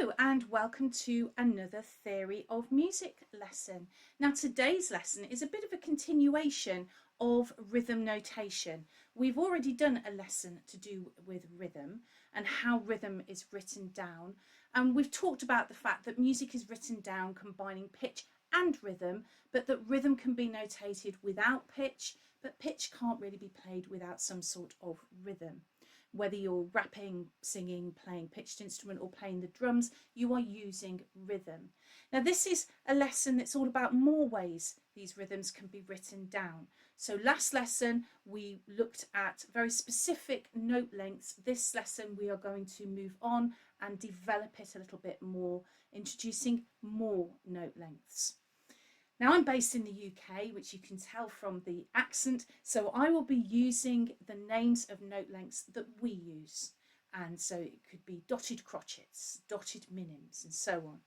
Hello and welcome to another Theory of Music lesson. Now today's lesson is a bit of a continuation of rhythm notation. We've already done a lesson to do with rhythm and how rhythm is written down, and we've talked about the fact that music is written down combining pitch and rhythm, but that rhythm can be notated without pitch, but pitch can't really be played without some sort of rhythm. Whether you're rapping, singing, playing pitched instrument or playing the drums, you are using rhythm. Now this is a lesson that's all about more ways these rhythms can be written down. So last lesson we looked at very specific note lengths. This lesson we are going to move on and develop it a little bit more, introducing more note lengths. Now I'm based in the UK, which you can tell from the accent, so I will be using the names of note lengths that we use. And so it could be dotted crotchets, dotted minims, and so on.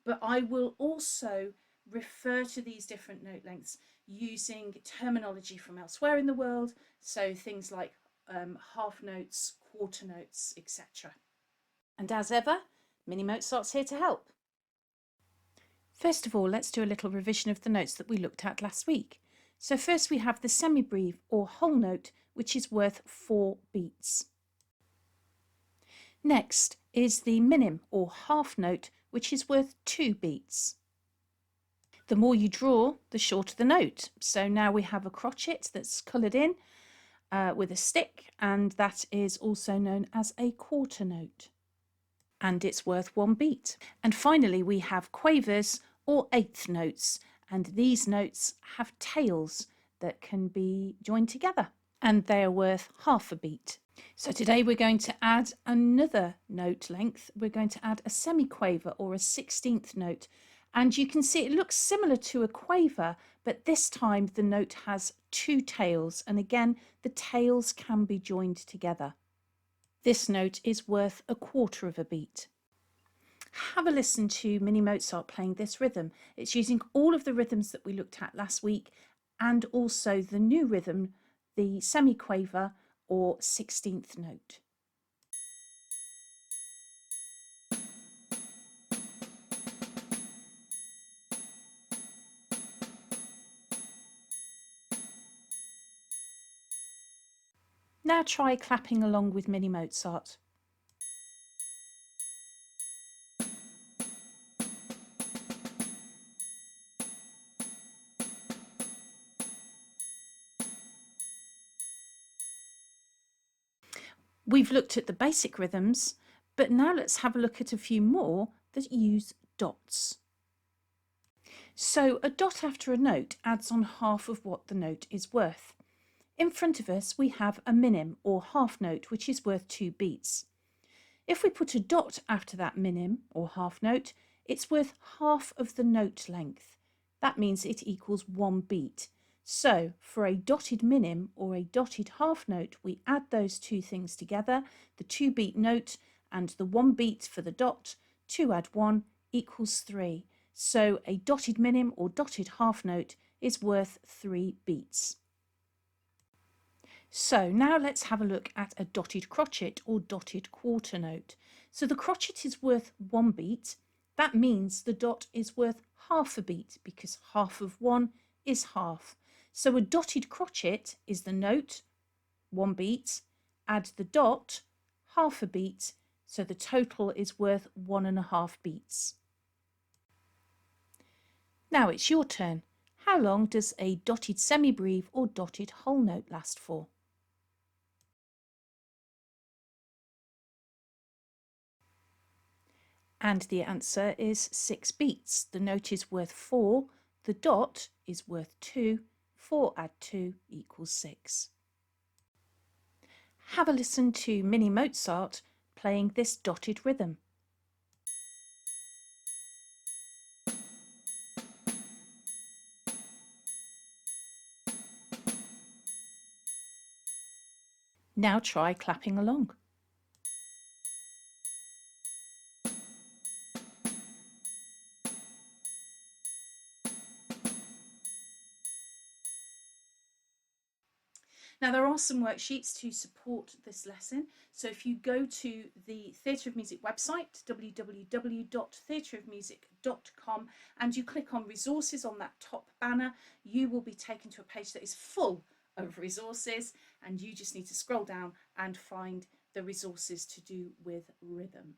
But I will also refer to these different note lengths using terminology from elsewhere in the world, so things like half notes, quarter notes, etc. And as ever, Mini Mozart's here to help. First of all, let's do a little revision of the notes that we looked at last week. So first we have the semibreve or whole note, which is worth 4 beats. Next is the minim or half note, which is worth 2 beats. The more you draw, the shorter the note. So now we have a crotchet that's coloured in with a stick, and that is also known as a quarter note. And it's worth 1 beat. And finally we have quavers or eighth notes, and these notes have tails that can be joined together, and they are worth half a beat. So today we're going to add another note length. We're going to add a semiquaver or a 16th note, and you can see it looks similar to a quaver, but this time the note has 2 tails, and again the tails can be joined together. This note is worth a quarter of a beat. Have a listen to Mini Mozart playing this rhythm. It's using all of the rhythms that we looked at last week and also the new rhythm, the semiquaver or 16th note. Now try clapping along with Mini Mozart. We've looked at the basic rhythms, but now let's have a look at a few more that use dots. So a dot after a note adds on half of what the note is worth. In front of us we have a minim or half note, which is worth 2 beats. If we put a dot after that minim or half note, it's worth half of the note length. That means it equals 1 beat. So for a dotted minim or a dotted half note, we add those two things together, the 2 beat note and the 1 beat for the dot. 2 add 1 equals 3. So a dotted minim or dotted half note is worth 3 beats. So now let's have a look at a dotted crotchet or dotted quarter note. So the crotchet is worth 1 beat. That means the dot is worth half a beat because half of 1 is half. So a dotted crotchet is the note, 1 beat, add the dot, half a beat, so the total is worth 1.5 beats. Now it's your turn. How long does a dotted semibreve or dotted whole note last for? And the answer is 6 beats. The note is worth 4, the dot is worth 2, 4 add 2 equals 6. Have a listen to Mini Mozart playing this dotted rhythm. Now try clapping along. Now, there are some worksheets to support this lesson. So if you go to the Theatre of Music website, www.theatreofmusic.com, and you click on resources on that top banner, you will be taken to a page that is full of resources, and you just need to scroll down and find the resources to do with rhythm.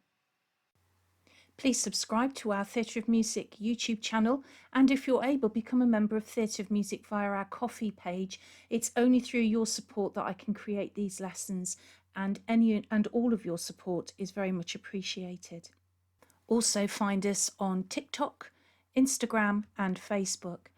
Please subscribe to our Theatre of Music YouTube channel, and if you're able, become a member of Theatre of Music via our Ko-fi page. It's only through your support that I can create these lessons, and any and all of your support is very much appreciated. Also find us on TikTok, Instagram and Facebook.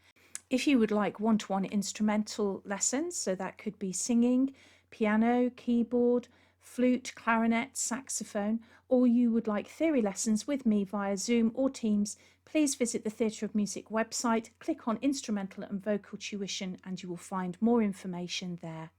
If you would like one-to-one instrumental lessons, so that could be singing, piano, keyboard, flute, clarinet, saxophone, or you would like theory lessons with me via Zoom or Teams, please visit the Theatre of Music website, click on Instrumental and Vocal Tuition, and you will find more information there.